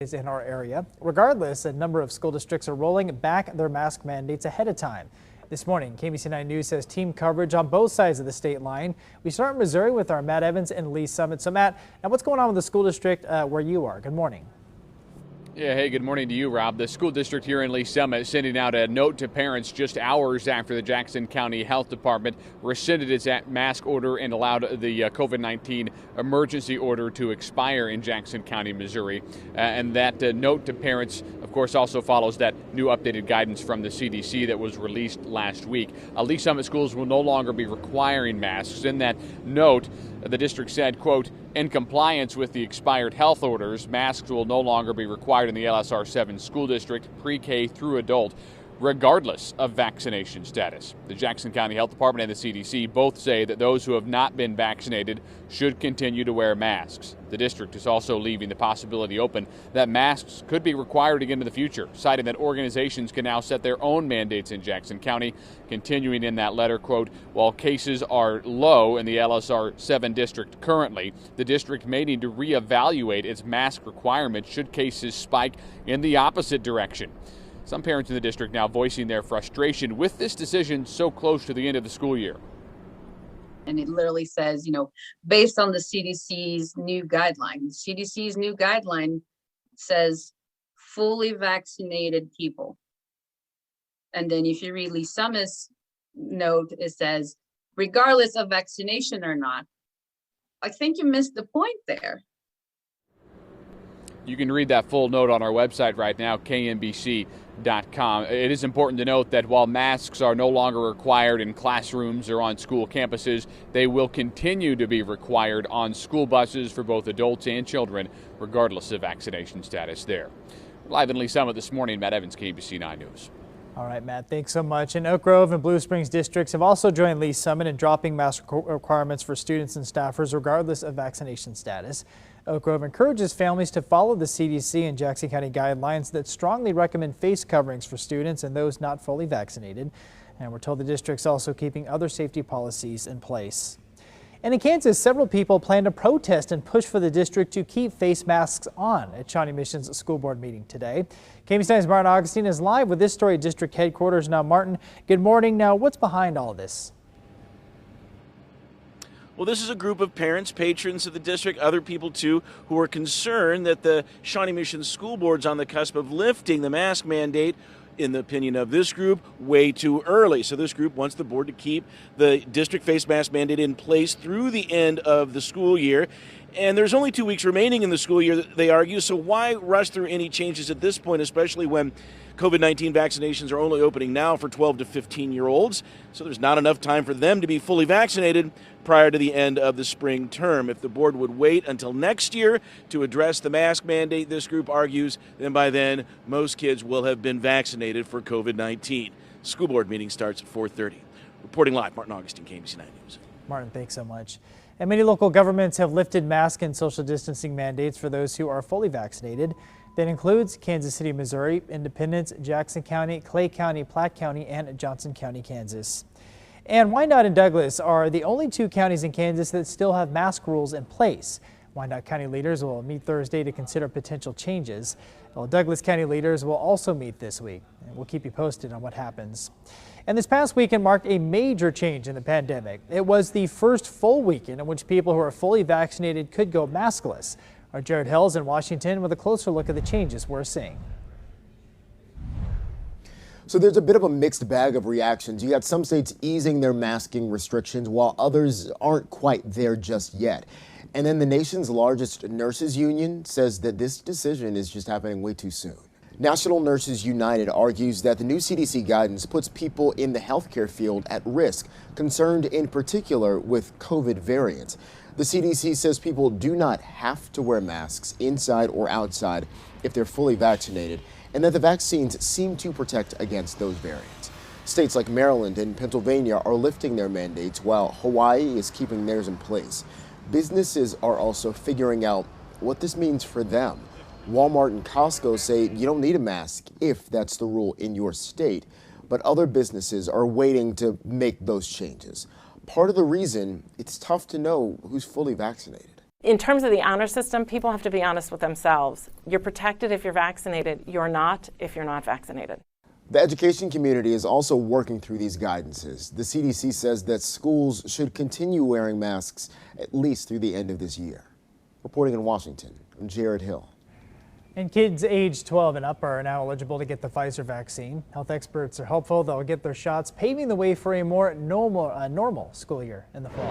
Is in our area. Regardless, a number of school districts are rolling back their mask mandates ahead of time. This morning, KBC9 News has team coverage on both sides of the state line. We start in Missouri with our Matt Evans and Lee Summit. So Matt, now what's going on with the school district where you are? Good morning. Yeah, hey, good morning to you, Rob. The school district here in Lee Summit sending out a note to parents just hours after the Jackson County Health Department rescinded its mask order and allowed the COVID-19 emergency order to expire in Jackson County, Missouri. And that note to parents, of course, also follows that new updated guidance from the CDC that was released last week. Lee Summit schools will no longer be requiring masks. In that note, the district said, quote, in compliance with the expired health orders, masks will no longer be required in the LSR 7 school district, pre-K through adult, regardless of vaccination status. The Jackson County Health Department and the CDC both say that those who have not been vaccinated should continue to wear masks. The district is also leaving the possibility open that masks could be required again in the future, citing that organizations can now set their own mandates in Jackson County. Continuing in that letter, quote, while cases are low in the LSR 7 district currently, the district may need to reevaluate its mask requirement should cases spike in the opposite direction. Some parents in the district now voicing their frustration with this decision so close to the end of the school year. And it literally says, based on the CDC's new guideline. CDC's new guideline says fully vaccinated people. And then if you read Lee Summit's note, it says, regardless of vaccination or not. I think you missed the point there. You can read that full note on our website right now, knbc.com. It is important to note that while masks are no longer required in classrooms or on school campuses, they will continue to be required on school buses for both adults and children, regardless of vaccination status there. Live in Lee Summit this morning, Matt Evans, KBC9 News. All right, Matt, thanks so much. And Oak Grove and Blue Springs districts have also joined Lee Summit in dropping mask requirements for students and staffers, regardless of vaccination status. Oak Grove encourages families to follow the CDC and Jackson County guidelines that strongly recommend face coverings for students and those not fully vaccinated. And we're told the district's also keeping other safety policies in place. And in Kansas, several people plan to protest and push for the district to keep face masks on at Shawnee Mission's school board meeting today. KBC9's Martin Augustine is live with this story at district headquarters. Now, Martin, good morning. Now, what's behind all this? Well, this is a group of parents, patrons of the district, other people too, who are concerned that the Shawnee Mission School Board's on the cusp of lifting the mask mandate, in the opinion of this group, way too early. So this group wants the board to keep the district face mask mandate in place through the end of the school year. And there's only 2 weeks remaining in the school year, they argue, so why rush through any changes at this point, especially when COVID-19 vaccinations are only opening now for 12 to 15-year-olds, so there's not enough time for them to be fully vaccinated prior to the end of the spring term. If the board would wait until next year to address the mask mandate, this group argues, then by then, most kids will have been vaccinated for COVID-19. School board meeting starts at 4:30. Reporting live, Martin Augustine, KBC9 News. Martin, thanks so much. And many local governments have lifted mask and social distancing mandates for those who are fully vaccinated. That includes Kansas City, Missouri, Independence, Jackson County, Clay County, Platte County, and Johnson County, Kansas. And Wyandotte and Douglas are the only two counties in Kansas that still have mask rules in place. Wyandotte County leaders will meet Thursday to consider potential changes. Well, Douglas County leaders will also meet this week, and we'll keep you posted on what happens. And this past weekend marked a major change in the pandemic. It was the first full weekend in which people who are fully vaccinated could go maskless. Our Jared Hill's in Washington with a closer look at the changes we're seeing. So there's a bit of a mixed bag of reactions. You got some states easing their masking restrictions while others aren't quite there just yet. And then the nation's largest nurses union says that this decision is just happening way too soon. National Nurses United argues that the new CDC guidance puts people in the healthcare field at risk, concerned in particular with COVID variants. The CDC says people do not have to wear masks inside or outside if they're fully vaccinated, and that the vaccines seem to protect against those variants. States like Maryland and Pennsylvania are lifting their mandates while Hawaii is keeping theirs in place. Businesses are also figuring out what this means for them. Walmart and Costco say you don't need a mask if that's the rule in your state, but other businesses are waiting to make those changes. Part of the reason it's tough to know who's fully vaccinated. In terms of the honor system, people have to be honest with themselves. You're protected if you're vaccinated. You're not if you're not vaccinated. The education community is also working through these guidances. The CDC says that schools should continue wearing masks at least through the end of this year. Reporting in Washington, I'm Jared Hill. And kids aged 12 and up are now eligible to get the Pfizer vaccine. Health experts are hopeful they'll get their shots, paving the way for a more normal school year in the fall.